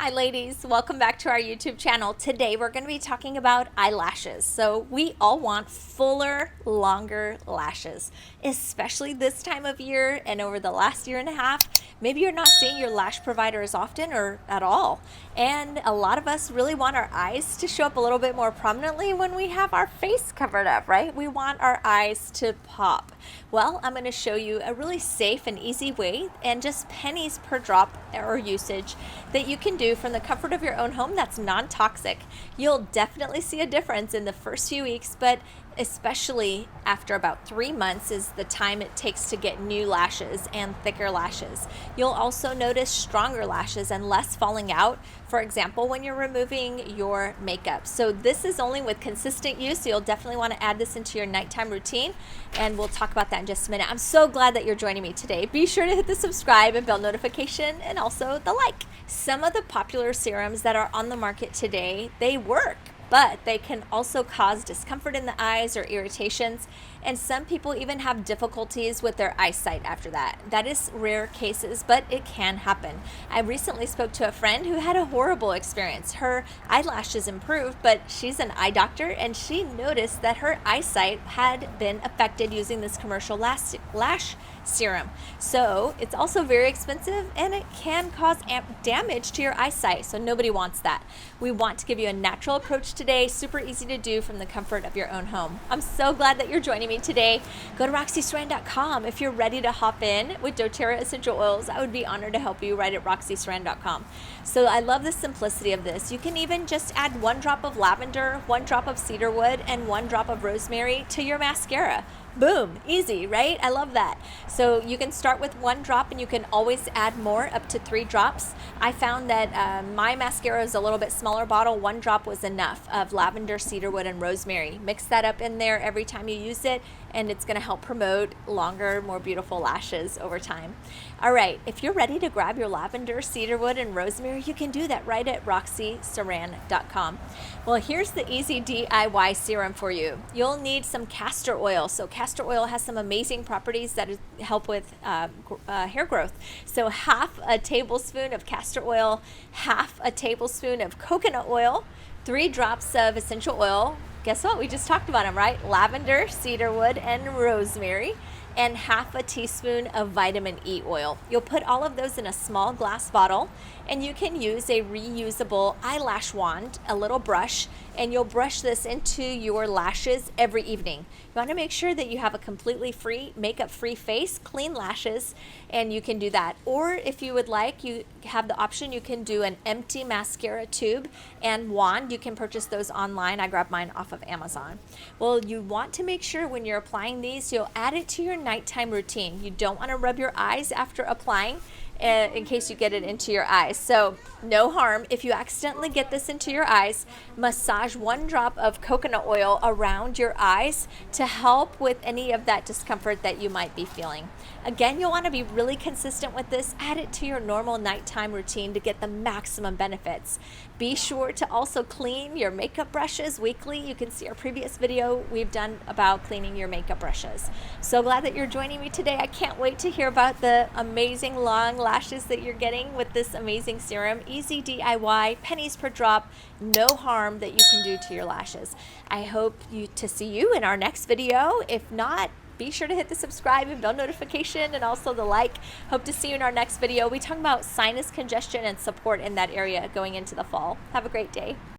Hi ladies, welcome back to our YouTube channel. Today we're going to be talking about eyelashes. So we all want fuller, longer lashes, especially this time of year and over the last year and a half. Maybe you're not seeing your lash provider as often or at all. And a lot of us really want our eyes to show up a little bit more prominently when we have our face covered up, right? We want our eyes to pop. Well, I'm going to show you a really safe and easy way and just pennies per drop or usage that you can do from the comfort of your own home that's non-toxic. You'll definitely see a difference in the first few weeks, but especially after about 3 months is the time it takes to get new lashes and thicker lashes. You'll also notice stronger lashes and less falling out, for example, when you're removing your makeup. So this is only with consistent use, so you'll definitely want to add this into your nighttime routine, and we'll talk about that in just a minute. I'm so glad that you're joining me today. Be sure to hit the subscribe and bell notification and also the like. Some of the popular serums that are on the market today, they work, but they can also cause discomfort in the eyes or irritations, and some people even have difficulties with their eyesight after that. That is rare cases, but it can happen. I recently spoke to a friend who had a horrible experience. Her eyelashes improved, but she's an eye doctor, and she noticed that her eyesight had been affected using this commercial lash serum. So it's also very expensive, and it can cause damage to your eyesight, so nobody wants that. We want to give you a natural approach today, super easy to do from the comfort of your own home. I'm so glad that you're joining me today. Go to roxysaran.com if you're ready to hop in with doTERRA essential oils. I would be honored to help you right at roxysaran.com. So I love the simplicity of this. You can even just add 1 drop of lavender, 1 drop of cedarwood, and 1 drop of rosemary to your mascara. Boom, easy, right? I love that. So you can start with 1 drop, and you can always add more, up to 3 drops. I found that my mascara is a little bit smaller bottle. 1 drop was enough of lavender, cedarwood, and rosemary. Mix that up in there every time you use it, and it's going to help promote longer, more beautiful lashes over time. All right, if you're ready to grab your lavender, cedarwood, and rosemary, you can do that right at roxysaran.com. Well, here's the easy DIY serum for you. You'll need some castor oil. So castor oil has some amazing properties that help with hair growth. So half a tablespoon of castor oil, half a tablespoon of coconut oil, 3 drops of essential oil. Guess what? We just talked about them, right? Lavender, cedarwood, and rosemary, and half a teaspoon of vitamin E oil. You'll put all of those in a small glass bottle, and you can use a reusable eyelash wand, a little brush, and you'll brush this into your lashes every evening. You want to make sure that you have a completely free, makeup-free face, clean lashes, and you can do that. Or if you would like, you have the option, you can do an empty mascara tube and wand. You can purchase those online. I grabbed mine off of Amazon. Well, you want to make sure when you're applying these, you'll add it to your nighttime routine. You don't want to rub your eyes after applying in case you get it into your eyes. So no harm if you accidentally get this into your eyes. Massage 1 drop of coconut oil around your eyes to help with any of that discomfort that you might be feeling. Again, you'll want to be really consistent with this. Add it to your normal nighttime routine to get the maximum benefits. Be sure to also clean your makeup brushes weekly. You can see our previous video we've done about cleaning your makeup brushes. So glad that you're joining me today. I can't wait to hear about the amazing long lashes that you're getting with this amazing serum. Easy DIY, pennies per drop, no harm that you can do to your lashes. I hope to see you in our next video. If not, be sure to hit the subscribe and bell notification and also the like. Hope to see you in our next video. We talk about sinus congestion and support in that area going into the fall. Have a great day.